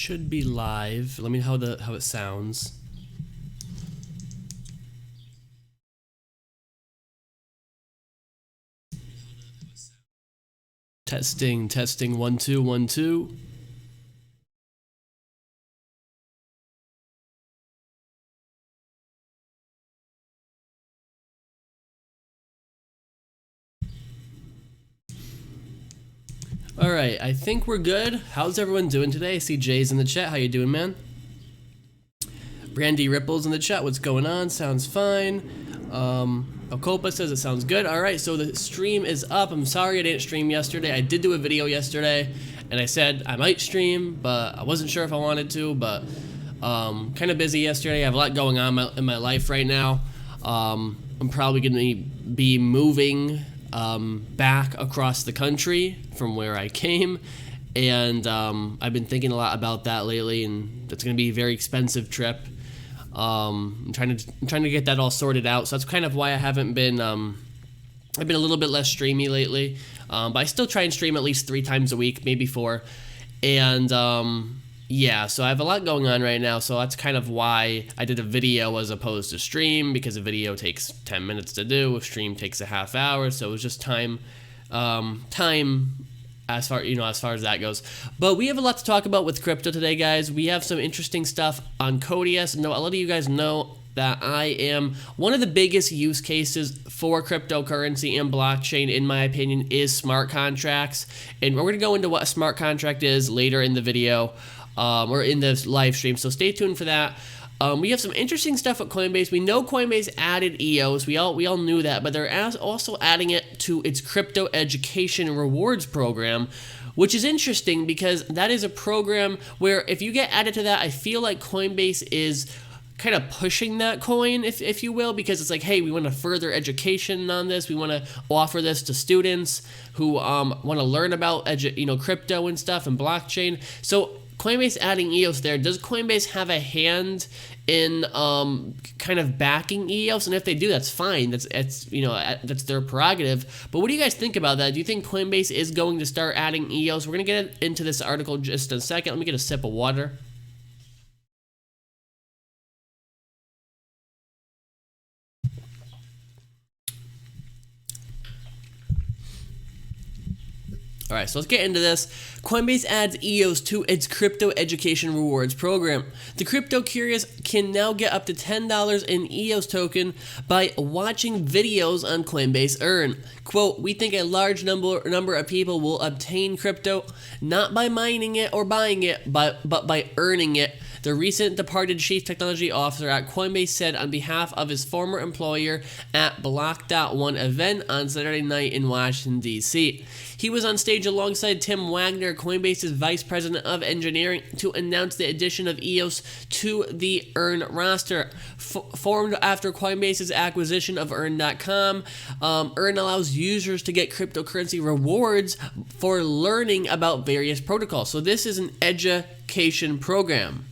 should be live. Let me know how it sounds. Testing, 1 2 1 2. All right, I think we're good. How's everyone doing today? I see Jay's in the chat. How you doing, man? Brandy Ripples in the chat. What's going on? Sounds fine. Okopa says it sounds good. All right, so the stream is up. I'm sorry I didn't stream yesterday. I did do a video yesterday, and I said I might stream, but I wasn't sure if I wanted to. But kind of busy yesterday. I have a lot going on in my life right now. I'm probably going to be moving back across the country from where I came, and I've been thinking a lot about that lately, and it's going to be a very expensive trip. I'm trying to get that all sorted out, so that's kind of why I haven't been I've been a little bit less streamy lately, but I still try and stream at least 3 times a week, maybe 4, and yeah, so I have a lot going on right now, so that's kind of why I did a video as opposed to stream, because a video takes 10 minutes to do, a stream takes a half hour, so it was just time as far as that goes. But we have a lot to talk about with crypto today, guys. We have some interesting stuff on Codius. No, a lot of you guys know that I am one of the biggest use cases for cryptocurrency and blockchain, in my opinion, is smart contracts. And we're going to go into what a smart contract is later in the video, or in this live stream, so stay tuned for that. We have some interesting stuff at Coinbase. We know Coinbase added EOS. We all knew that, but they're also adding it to its crypto education rewards program, which is interesting because that is a program where if you get added to that, I feel like Coinbase is kind of pushing that coin, if you will, because it's like, hey, we want to further education on this. We want to offer this to students who want to learn about crypto and stuff and blockchain. So Coinbase adding EOS there, does Coinbase have a hand in kind of backing EOS? And if they do, that's fine. That's their prerogative. But what do you guys think about that? Do you think Coinbase is going to start adding EOS? We're going to get into this article just in a second. Let me get a sip of water. All right, so let's get into this. Coinbase adds EOS to its crypto education rewards program. The crypto curious can now get up to $10 in EOS token by watching videos on Coinbase Earn. Quote, we think a large number of people will obtain crypto not by mining it or buying it, but by earning it, the recent departed chief technology officer at Coinbase said on behalf of his former employer at Block.one event on Saturday night in Washington, D.C. He was on stage alongside Tim Wagner, Coinbase's vice president of engineering, to announce the addition of EOS to the Earn roster. Formed after Coinbase's acquisition of Earn.com, Earn allows users to get cryptocurrency rewards for learning about various protocols. So this is an education program.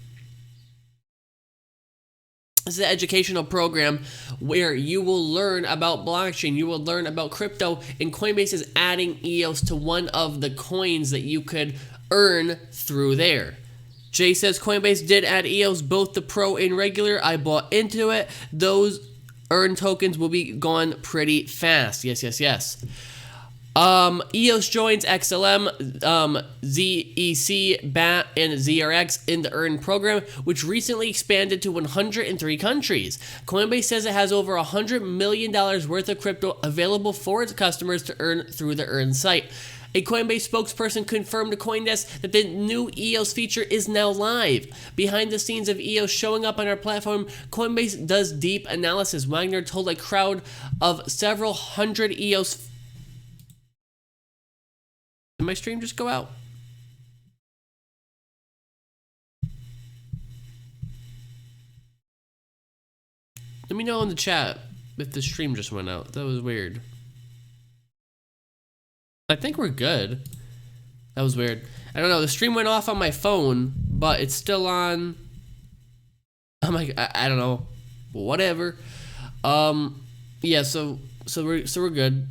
This is an educational program where you will learn about blockchain, you will learn about crypto, and Coinbase is adding EOS to one of the coins that you could earn through there. Jay says Coinbase did add EOS, both the pro and regular. I bought into it. Those Earn tokens will be gone pretty fast. Yes, yes, yes. EOS joins XLM, ZEC, BAT, and ZRX in the Earn program, which recently expanded to 103 countries. Coinbase says it has over $100 million worth of crypto available for its customers to earn through the Earn site. A Coinbase spokesperson confirmed to CoinDesk that the new EOS feature is now live. Behind the scenes of EOS showing up on our platform, Coinbase does deep analysis. Wagner told a crowd of several hundred EOS. Did my stream just go out? Let me know in the chat if the stream just went out. That was weird. I think we're good. That was weird. I don't know. The stream went off on my phone, but it's still on. I'm like, I don't know. Whatever. Yeah. So we're good.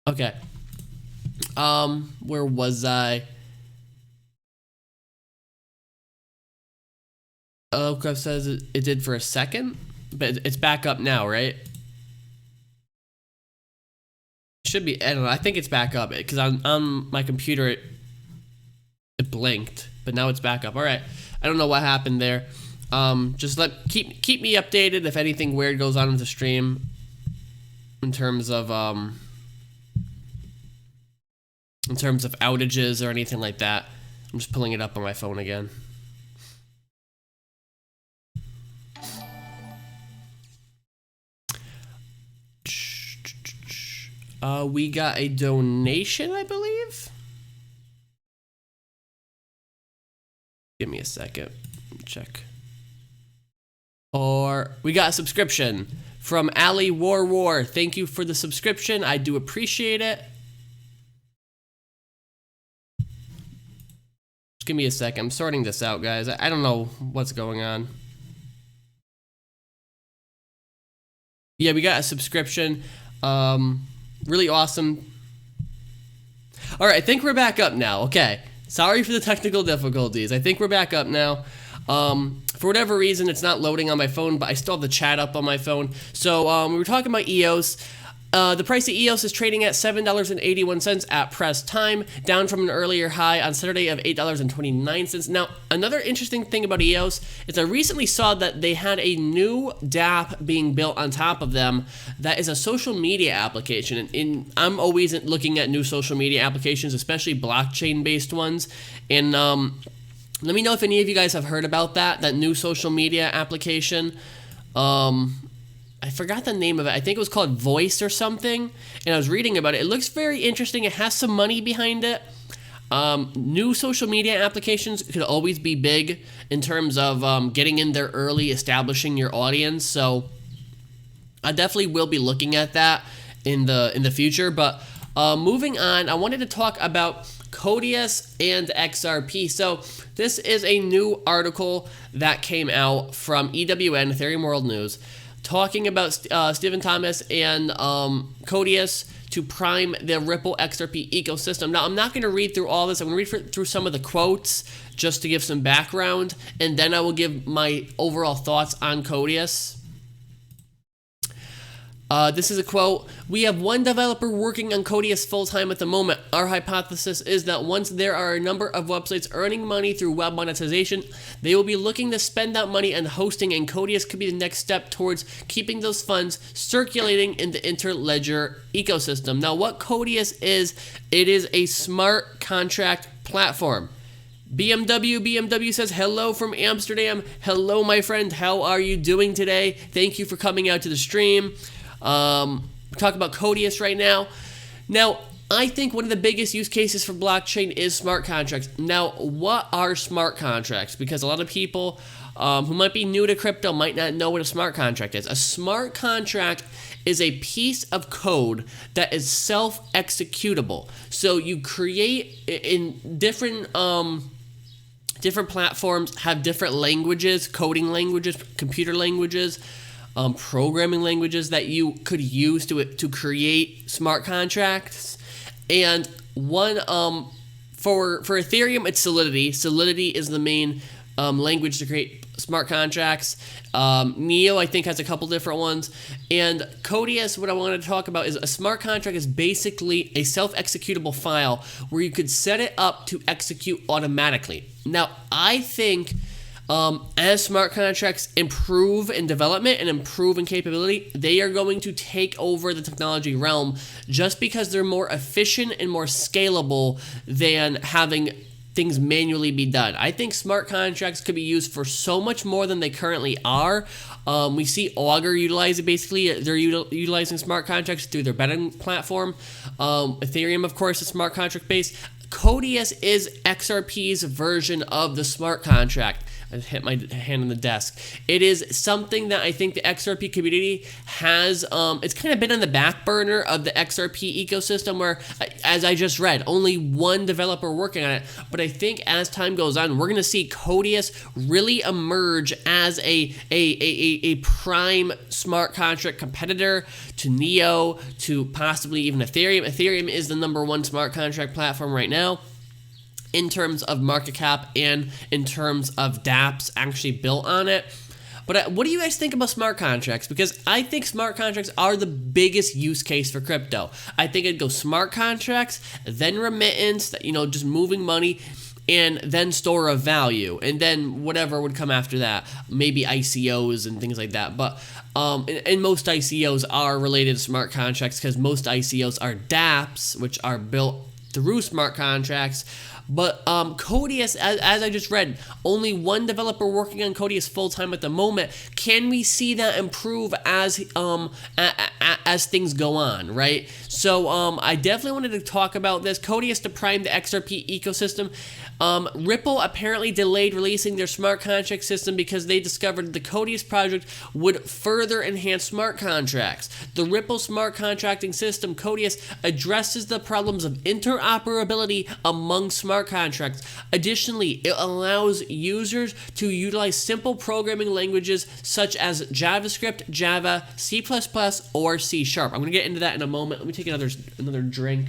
Okay. Where was I? Elcraft says it did for a second, but it's back up now, right? Should be. I don't know. I think it's back up because on my computer it blinked, but now it's back up. All right. I don't know what happened there. Just keep me updated if anything weird goes on with the stream in terms of outages or anything like that. I'm just pulling it up on my phone again. We got a donation, I believe. Give me a second. Let me check. Or we got a subscription from Ali War. Thank you for the subscription. I do appreciate it. Just give me a second. I'm sorting this out, guys. I don't know what's going on. Yeah, we got a subscription. Really awesome. All right, I think we're back up now. Okay. Sorry for the technical difficulties. I think we're back up now. For whatever reason, it's not loading on my phone, but I still have the chat up on my phone. So we were talking about EOS. The price of EOS is trading at $7.81 at press time, down from an earlier high on Saturday of $8.29. Now, another interesting thing about EOS is I recently saw that they had a new dApp being built on top of them that is a social media application. And I'm always looking at new social media applications, especially blockchain-based ones. And let me know if any of you guys have heard about that new social media application. I forgot the name of it. I think it was called Voice or something, and I was reading about it. It looks very interesting. It has some money behind it. New social media applications could always be big in terms of getting in there early, establishing your audience. So I definitely will be looking at that in the future. But moving on, I wanted to talk about Codius and XRP. So this is a new article that came out from EWN, Ethereum World News, talking about Stephen Thomas and Codius to prime the Ripple XRP ecosystem. Now, I'm not going to read through all this. I'm going to read through some of the quotes just to give some background, and then I will give my overall thoughts on Codius. This is a quote. "We have one developer working on Codius full-time at the moment. Our hypothesis is that once there are a number of websites earning money through web monetization, they will be looking to spend that money on hosting, and Codius could be the next step towards keeping those funds circulating in the interledger ecosystem." Now, what Codius is, it is a smart contract platform. BMW says, "Hello from Amsterdam." Hello, my friend. How are you doing today? Thank you for coming out to the stream. Talk about Codius right now. Now, I think one of the biggest use cases for blockchain is smart contracts. Now, what are smart contracts? Because a lot of people who might be new to crypto might not know what a smart contract is. A smart contract is a piece of code that is self-executable. So you create in different platforms have different languages, coding languages, computer languages, programming languages that you could use to create smart contracts. And one for Ethereum, it's Solidity. Solidity is the main language to create smart contracts. Neo, I think, has a couple different ones. And Codius, what I wanted to talk about is a smart contract is basically a self-executable file where you could set it up to execute automatically. Now, I think as smart contracts improve in development and improve in capability, they are going to take over the technology realm just because they're more efficient and more scalable than having things manually be done. I think smart contracts could be used for so much more than they currently are. We see Augur utilize it. Basically, they're utilizing smart contracts through their betting platform. Ethereum, of course, is smart contract based. Codius is XRP's version of the smart contract. I hit my hand on the desk. It is something that I think the XRP community has, it's kind of been on the back burner of the XRP ecosystem where, as I just read, only one developer working on it. But I think as time goes on, we're going to see Codius really emerge as a prime smart contract competitor to Neo, to possibly even Ethereum. Ethereum is the #1 smart contract platform right now. in terms of market cap and in terms of dApps actually built on it. But what do you guys think about smart contracts? Because I think smart contracts are the biggest use case for crypto. I think it'd go smart contracts, then remittance, just moving money, and then store of value, and then whatever would come after that, maybe ICOs and things like that. But and most ICOs are related to smart contracts because most ICOs are dApps, which are built through smart contracts. But Codius, as I just read, only one developer working on Codius full-time at the moment. Can we see that improve as things go on, right? So I definitely wanted to talk about this. Codius to prime the XRP ecosystem. Ripple apparently delayed releasing their smart contract system because they discovered the Codius project would further enhance smart contracts. The Ripple smart contracting system, Codius, addresses the problems of interoperability among smart contracts. Additionally, it allows users to utilize simple programming languages such as JavaScript, Java, C++, or C#. I'm going to get into that in a moment. Let me take another drink.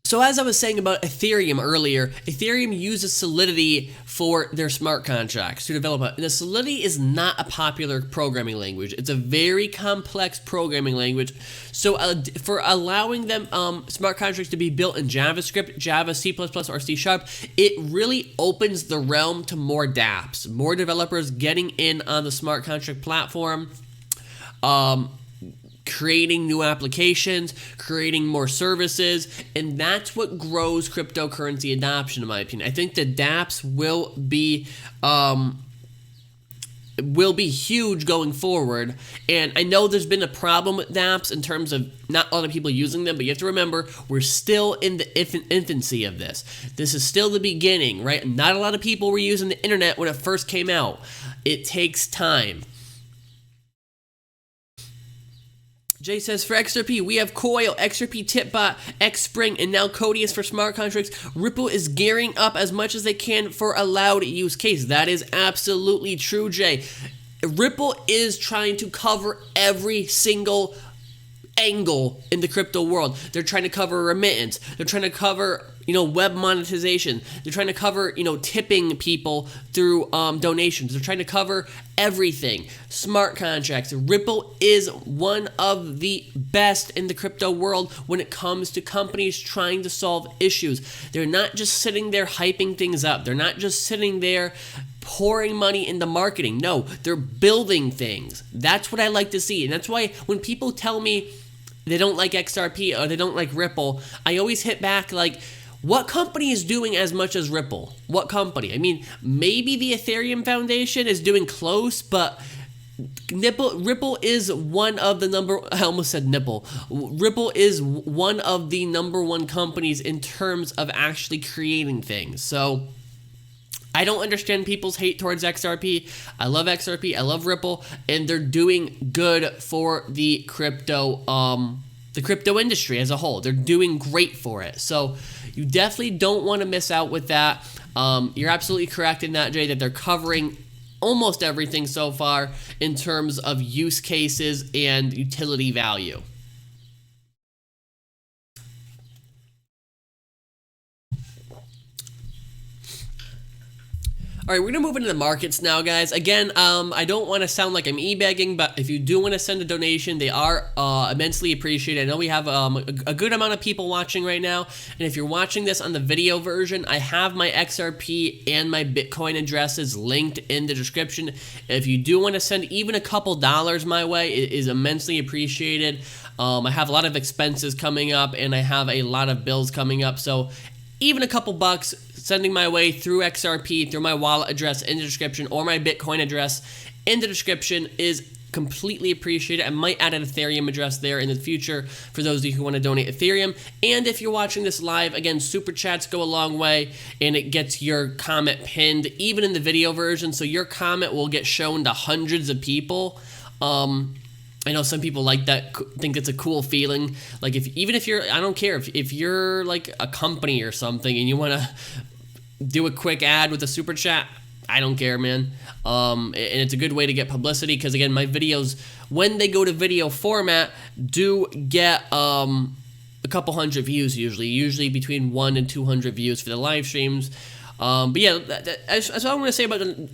So as I was saying about Ethereum earlier, Ethereum uses Solidity for their smart contracts to develop it. And Solidity is not a popular programming language. It's a very complex programming language. So for allowing them smart contracts to be built in JavaScript, Java, C++, or C#, it really opens the realm to more dApps, more developers getting in on the smart contract platform. Creating new applications, creating more services, and that's what grows cryptocurrency adoption, in my opinion. I think the dApps will be huge going forward, and I know there's been a problem with dApps in terms of not a lot of people using them, but you have to remember, we're still in the infancy of this. This is still the beginning, right? Not a lot of people were using the internet when it first came out. It takes time. Jay says, for XRP, we have Coil, XRP Tipbot, Xspring, and now Codius for smart contracts. Ripple is gearing up as much as they can for a loud use case. That is absolutely true, Jay. Ripple is trying to cover every single angle in the crypto world. They're trying to cover remittance. They're trying to cover, web monetization. They're trying to cover, tipping people through donations. They're trying to cover everything. Smart contracts. Ripple is one of the best in the crypto world when it comes to companies trying to solve issues. They're not just sitting there hyping things up. They're not just sitting there pouring money into marketing. No, they're building things. That's what I like to see. And that's why when people tell me they don't like XRP or they don't like Ripple, I always hit back like, what company is doing as much as Ripple? What company? I mean, maybe the Ethereum Foundation is doing close, but Ripple is one of the I almost said nipple. Ripple is one of the #1 companies in terms of actually creating things. So I don't understand people's hate towards XRP. I love XRP. I love Ripple, and they're doing good for the crypto industry as a whole. They're doing great for it. So you definitely don't want to miss out with that. You're absolutely correct in that, Jay, that they're covering almost everything so far in terms of use cases and utility value. All right, we're going to move into the markets now, guys. Again, I don't want to sound like I'm e-begging, but if you do want to send a donation, they are immensely appreciated. I know we have a good amount of people watching right now, and if you're watching this on the video version, I have my XRP and my Bitcoin addresses linked in the description. If you do want to send even a couple dollars my way, it is immensely appreciated. I have a lot of expenses coming up, and I have a lot of bills coming up, so even a couple bucks sending my way through XRP, through my wallet address in the description, or my Bitcoin address in the description is completely appreciated. I might add an Ethereum address there in the future for those of you who want to donate Ethereum. And if you're watching this live, again, super chats go a long way, and it gets your comment pinned, even in the video version, so your comment will get shown to hundreds of people. I know some people like that, think it's a cool feeling. Like even if you're, I don't care, if you're like a company or something and you want to do a quick ad with a super chat, I don't care, man. And it's a good way to get publicity because, again, my videos, when they go to video format, do get a couple hundred views usually between 1 and 200 views for the live streams. But yeah, that's all I'm going to say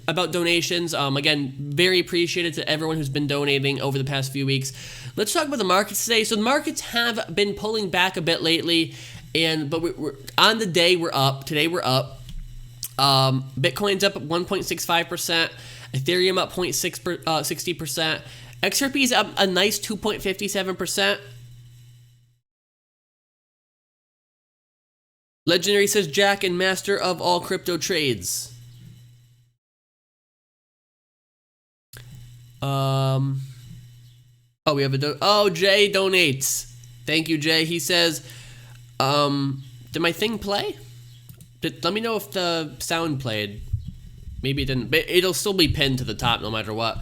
about donations. Again, very appreciated to everyone who's been donating over the past few weeks. Let's talk about the markets today. So the markets have been pulling back a bit lately, but we're on the day we're up. Today we're up. Bitcoin's up 1.65%. Ethereum up 0.60%. XRP is up a nice 2.57%. Legendary says Jack and master of all crypto trades. Oh, we have a Jay donates. Thank you, Jay. He says, did my thing play? Let me know if the sound played. Maybe it didn't, but it'll still be pinned to the top no matter what.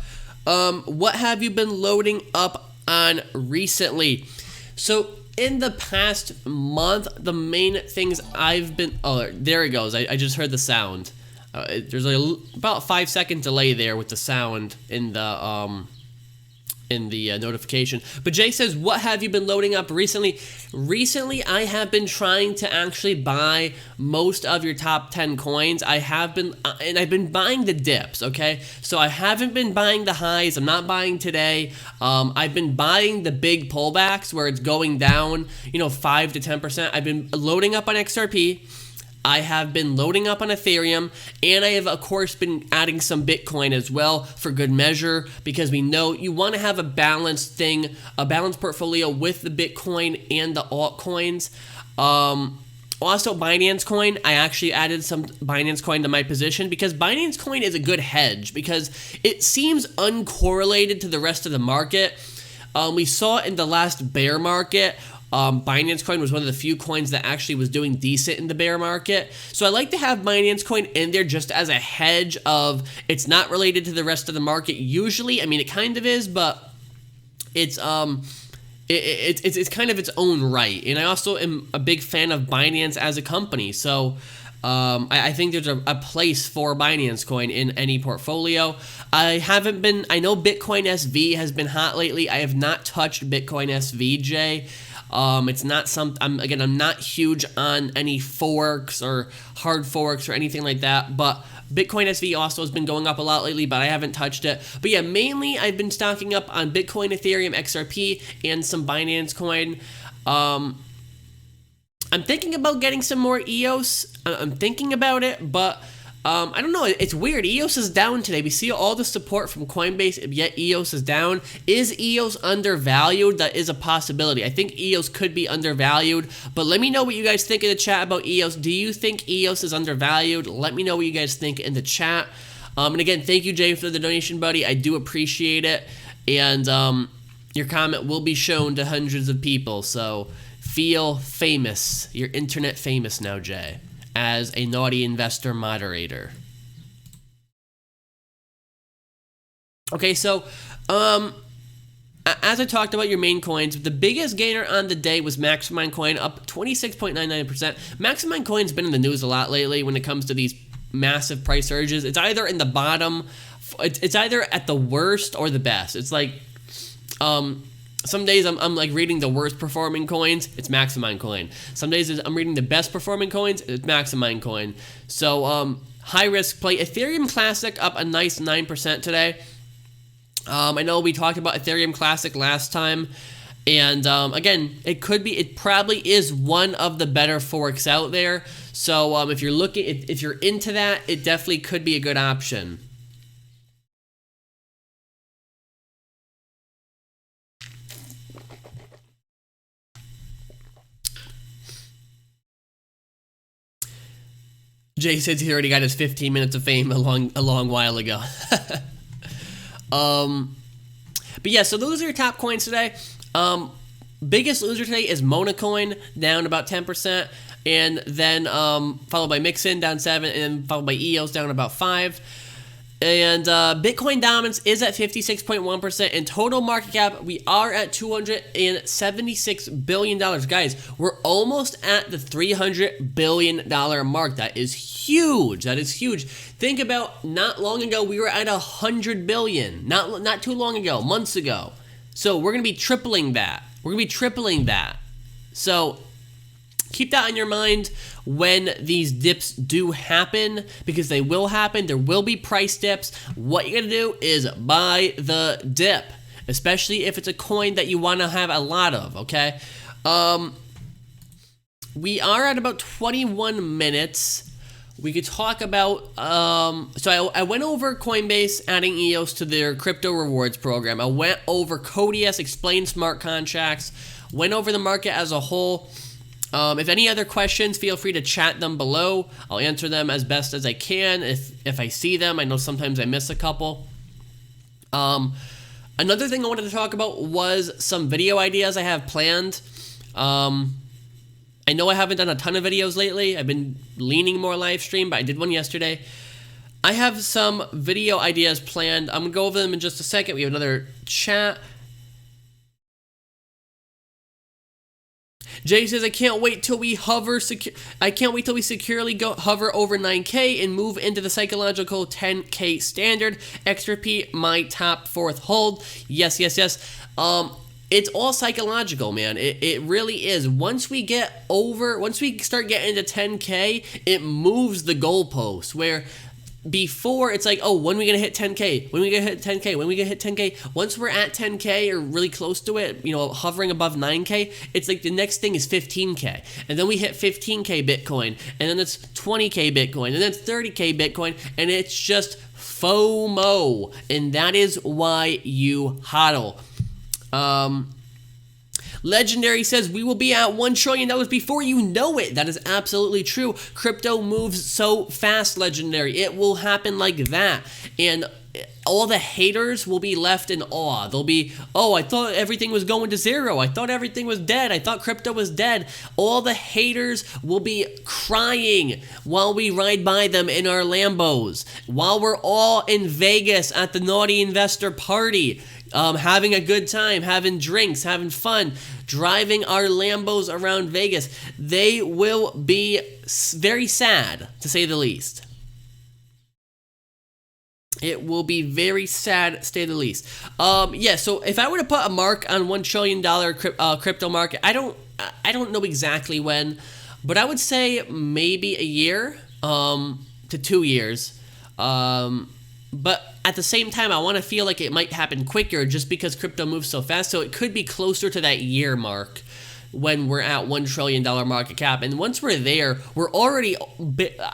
What have you been loading up on recently? So in the past month, the main things I've been... Oh, there it goes. I just heard the sound. There's about 5-second delay there with the sound in the notification. But Jay says, what have you been loading up recently? Recently, I have been trying to actually buy most of your top 10 coins. I've been buying the dips, okay? So I haven't been buying the highs. I'm not buying today. I've been buying the big pullbacks where it's going down, 5 to 10%. I've been loading up on XRP. I have been loading up on Ethereum, and I have, of course, been adding some Bitcoin as well for good measure, because we know you want to have a balanced portfolio with the Bitcoin and the altcoins. Also, Binance Coin, I actually added some Binance Coin to my position because Binance Coin is a good hedge because it seems uncorrelated to the rest of the market. We saw in the last bear market, Binance Coin was one of the few coins that actually was doing decent in the bear market. So I like to have Binance Coin in there just as a hedge of it's not related to the rest of the market usually. I mean, it kind of is, but it's it's kind of its own right. And I also am a big fan of Binance as a company. So I think there's a place for Binance Coin in any portfolio. I know Bitcoin SV has been hot lately. I have not touched Bitcoin SV, Jay. It's not something, I'm not huge on any forks or hard forks or anything like that, but Bitcoin SV also has been going up a lot lately, but I haven't touched it. But yeah, mainly I've been stocking up on Bitcoin, Ethereum, XRP, and some Binance Coin. I'm thinking about getting some more EOS. I'm thinking about it, but I don't know. It's weird. EOS is down today. We see all the support from Coinbase, yet EOS is down. Is EOS undervalued? That is a possibility. I think EOS could be undervalued, but let me know what you guys think in the chat about EOS. Do you think EOS is undervalued? Let me know what you guys think in the chat. And again, thank you, Jay, for the donation, buddy. I do appreciate it. And your comment will be shown to hundreds of people, so feel famous. You're internet famous now, Jay, as a naughty investor moderator. Okay, so as I talked about your main coins, the biggest gainer on the day was Maximind Coin, up 26.99%. Maximind Coin's been in the news a lot lately when it comes to these massive price surges. It's either in the bottom, it's either at the worst or the best. It's like some days I'm like reading the worst performing coins, it's Maximind Coin. Some days I'm reading the best performing coins, it's Maximind Coin. So high risk play. Ethereum Classic up a nice 9% today. I know we talked about Ethereum Classic last time, and again, it probably is one of the better forks out there. So if you're into that, it definitely could be a good option. Jay says he already got his 15 minutes of fame a long while ago. But yeah, so those are your top coins today. Biggest loser today is Mona Coin, down about 10%, and then followed by Mixin, down 7%, and then followed by EOS, down about 5%. And Bitcoin dominance is at 56.1%. And total market cap, we are at $276 billion. Guys, we're almost at the $300 billion mark. That is huge. That is huge. Think about not long ago, we were at $100 billion. Not too long ago, months ago. So we're going to be tripling that. We're going to be tripling that. So keep that on your mind when these dips do happen, because they will happen. There will be price dips. What you're going to do is buy the dip, especially if it's a coin that you want to have a lot of, okay? We are at about 21 minutes. We could talk about, so I went over Coinbase adding EOS to their crypto rewards program. I went over Codius, explained smart contracts, went over the market as a whole. If any other questions, feel free to chat them below. I'll answer them as best as I can if I see them. I know sometimes I miss a couple. Another thing I wanted to talk about was some video ideas I have planned. I know I haven't done a ton of videos lately. I've been leaning more live stream, but I did one yesterday. I have some video ideas planned. I'm going to go over them in just a second. We have another chat. Jay says, I can't wait till we hover. I can't wait till we securely hover over 9K and move into the psychological 10K standard. XRP, my top fourth hold. Yes, yes, yes. It's all psychological, man. It really is. Once we start getting to 10K, it moves the goalpost. Where before it's like, oh, when are we gonna hit 10K? When are we gonna hit 10K? When are we gonna hit 10K? Once we're at 10K or really close to it, you know, hovering above 9K, it's like the next thing is 15K. And then we hit 15K Bitcoin, and then it's 20K Bitcoin, and then it's 30K Bitcoin, and it's just FOMO. And that is why you hodl. Legendary says we will be at $1 trillion before you know it. That is absolutely true. Crypto moves so fast, Legendary. It will happen like that. And all the haters will be left in awe. They'll be, oh, I thought everything was going to zero. I thought everything was dead. I thought crypto was dead. All the haters will be crying while we ride by them in our Lambos, while we're all in Vegas at the Naughty Investor Party, having a good time, having drinks, having fun, driving our Lambos around Vegas. They will be very sad, to say the least. It will be very sad, to say the least. Yeah, so if I were to put a mark on $1 trillion crypto market, I don't know exactly when, but I would say maybe a year to 2 years. But at the same time, I want to feel like it might happen quicker just because crypto moves so fast. So it could be closer to that year mark when we're at $1 trillion market cap. And once we're there, we're already,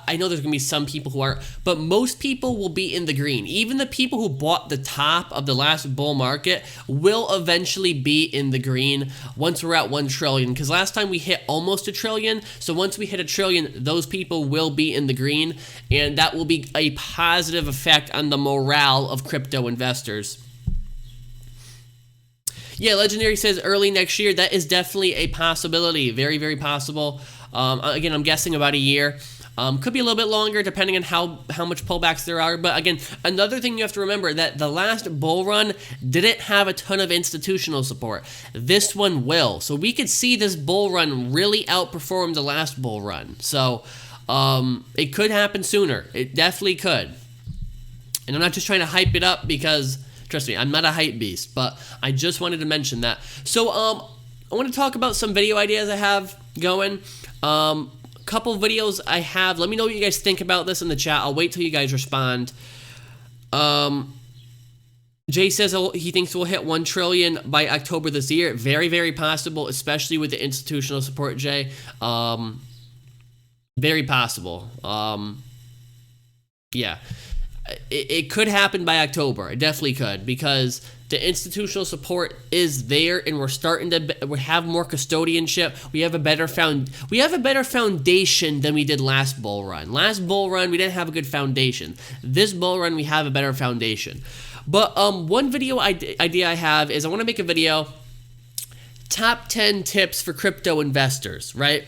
I know there's going to be some people who aren't, but most people will be in the green. Even the people who bought the top of the last bull market will eventually be in the green once we're at 1 trillion. Because last time we hit almost $1 trillion. So once we hit $1 trillion, those people will be in the green. And that will be a positive effect on the morale of crypto investors. Yeah, Legendary says early next year. That is definitely a possibility. Very, very possible. Again, I'm guessing about a year. Could be a little bit longer depending on how much pullbacks there are. But again, another thing you have to remember that the last bull run didn't have a ton of institutional support. This one will. So we could see this bull run really outperform the last bull run. So it could happen sooner. It definitely could. And I'm not just trying to hype it up because, trust me, I'm not a hype beast, but I just wanted to mention that. So, I want to talk about some video ideas I have going. A couple videos I have. Let me know what you guys think about this in the chat. I'll wait till you guys respond. Jay says he thinks we'll hit 1 trillion by October this year. Very, very possible, especially with the institutional support, Jay. Very possible. Yeah. It could happen by October. It definitely could, because the institutional support is there, and we're starting to have more custodianship. We have a better foundation than we did last bull run. Last bull run, we didn't have a good foundation. This bull run, we have a better foundation. But one video idea I have is I want to make a video, top 10 tips for crypto investors, right?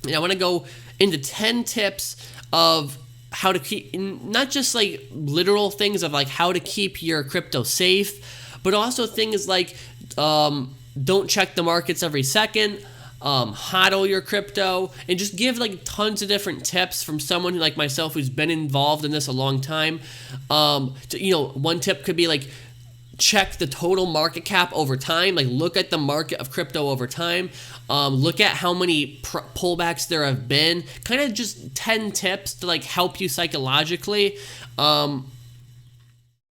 And I want to go into 10 tips of how to keep, not just like literal things of like how to keep your crypto safe, but also things like don't check the markets every second, hodl your crypto, and just give like tons of different tips from someone like myself who's been involved in this a long time. One tip could be like, check the total market cap over time. Like, look at the market of crypto over time. Look at how many pullbacks there have been. Kind of just 10 tips to like help you psychologically.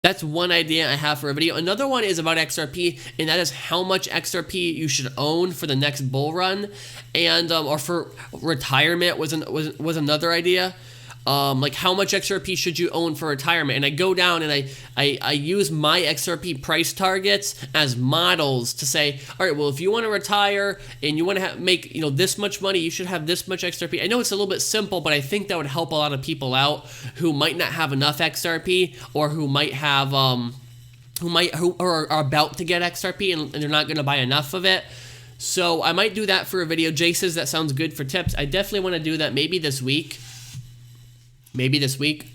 That's one idea I have for a video. Another one is about XRP, and that is how much XRP you should own for the next bull run, and or for retirement was another idea. Like how much XRP should you own for retirement? And I go down and I use my XRP price targets as models to say, all right, well, if you want to retire and you want to make this much money, you should have this much XRP. I know it's a little bit simple, but I think that would help a lot of people out who might not have enough XRP, or who might have who are about to get XRP and they're not going to buy enough of it. So I might do that for a video. Jay says that sounds good for tips. I definitely want to do that maybe this week. Maybe this week.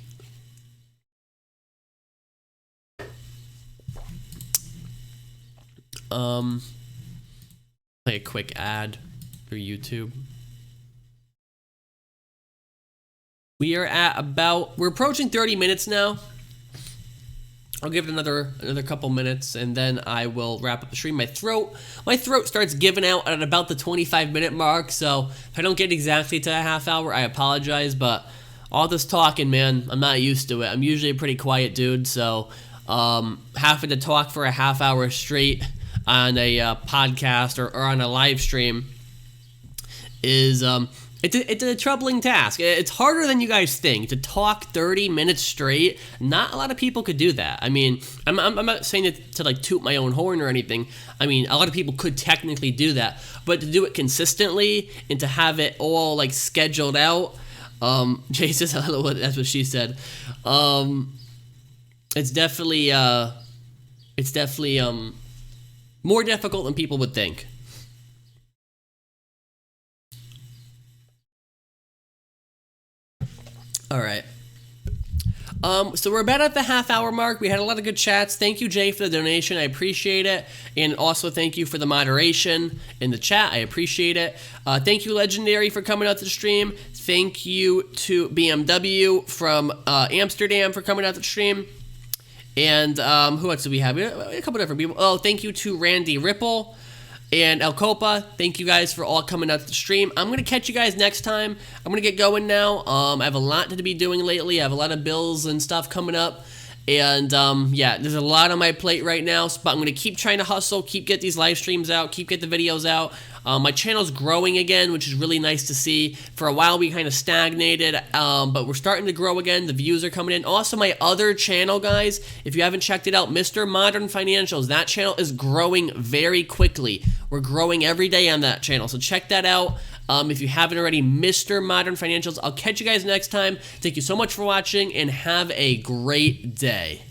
Play a quick ad for YouTube. We're approaching 30 minutes now. I'll give it another couple minutes, and then I will wrap up the stream. My throat starts giving out at about the 25-minute mark, so if I don't get exactly to a half hour, I apologize, but all this talking, man, I'm not used to it. I'm usually a pretty quiet dude, so having to talk for a half hour straight on a podcast or on a live stream is it's a troubling task. It's harder than you guys think to talk 30 minutes straight. Not a lot of people could do that. I mean, I'm not saying it to like toot my own horn or anything. I mean, a lot of people could technically do that, but to do it consistently and to have it all like scheduled out. Jay says, hello, that's what she said. It's definitely more difficult than people would think. All right. So we're about at the half hour mark. We had a lot of good chats. Thank you, Jay, for the donation. I appreciate it. And also thank you for the moderation in the chat. I appreciate it. Thank you, Legendary, for coming out to the stream. Thank you to BMW from Amsterdam for coming out to the stream. And who else do we have? We have a couple different people. Oh, thank you to Randy Ripple and El Copa. Thank you guys for all coming out to the stream. I'm going to catch you guys next time. I'm going to get going now. I have a lot to be doing lately. I have a lot of bills and stuff coming up. And yeah, there's a lot on my plate right now, but I'm going to keep trying to hustle, get these live streams out, get the videos out. My channel's growing again, which is really nice to see. For a while, we kind of stagnated, but we're starting to grow again. The views are coming in. Also, my other channel, guys, if you haven't checked it out, Mr. Modern Financials, that channel is growing very quickly. We're growing every day on that channel, so check that out. If you haven't already, Mr. Modern Financials. I'll catch you guys next time. Thank you so much for watching, and have a great day.